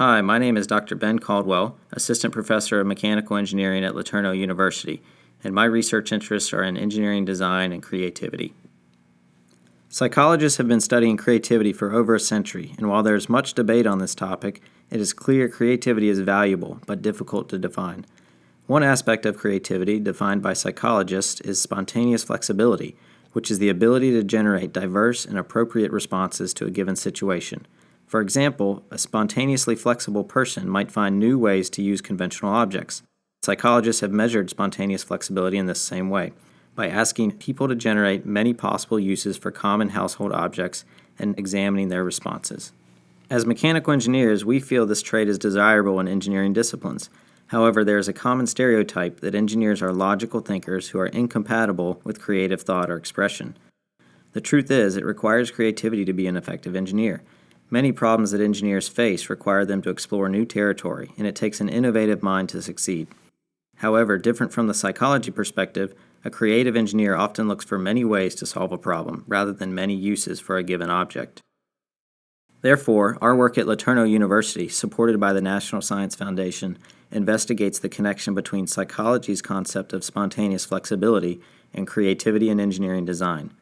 Hi, my name is Dr. Ben Caldwell, Assistant Professor of Mechanical Engineering at LeTourneau University, and my research interests are in engineering design and creativity. Psychologists have been studying creativity for over a century, and while there is much debate on this topic, it is clear creativity is valuable but difficult to define. One aspect of creativity, defined by psychologists, is spontaneous flexibility, which is the ability to generate diverse and appropriate responses to a given situation. For example, a spontaneously flexible person might find new ways to use conventional objects. Psychologists have measured spontaneous flexibility in this same way, by asking people to generate many possible uses for common household objects and examining their responses. As mechanical engineers, we feel this trait is desirable in engineering disciplines. However, there is a common stereotype that engineers are logical thinkers who are incompatible with creative thought or expression. The truth is, it requires creativity to be an effective engineer. Many problems that engineers face require them to explore new territory, and it takes an innovative mind to succeed. However, different from the psychology perspective, a creative engineer often looks for many ways to solve a problem, rather than many uses for a given object. Therefore, our work at LeTourneau University, supported by the National Science Foundation, investigates the connection between psychology's concept of spontaneous flexibility and creativity in engineering design.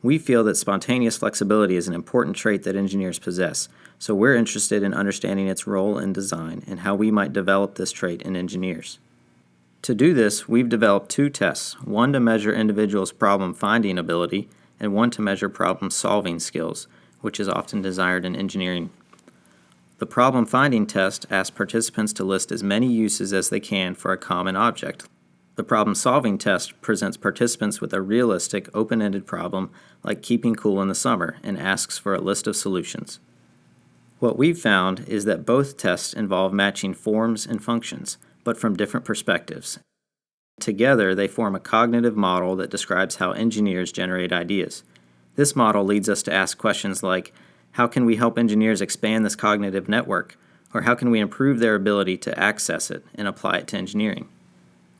We feel that spontaneous flexibility is an important trait that engineers possess, so we're interested in understanding its role in design and how we might develop this trait in engineers. To do this, we've developed two tests, one to measure individuals' problem-finding ability and one to measure problem-solving skills, which is often desired in engineering. The problem-finding test asks participants to list as many uses as they can for a common object. The problem-solving test presents participants with a realistic, open-ended problem like keeping cool in the summer and asks for a list of solutions. What we've found is that both tests involve matching forms and functions, but from different perspectives. Together, they form a cognitive model that describes how engineers generate ideas. This model leads us to ask questions like, how can we help engineers expand this cognitive network? Or how can we improve their ability to access it and apply it to engineering?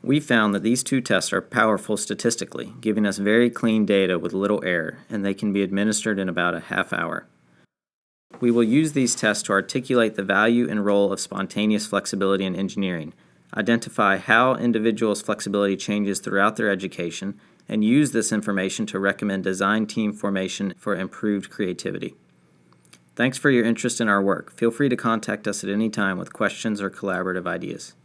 We found that these two tests are powerful statistically, giving us very clean data with little error, and they can be administered in about a half hour. We will use these tests to articulate the value and role of spontaneous flexibility in engineering, identify how individuals' flexibility changes throughout their education, and use this information to recommend design team formation for improved creativity. Thanks for your interest in our work. Feel free to contact us at any time with questions or collaborative ideas.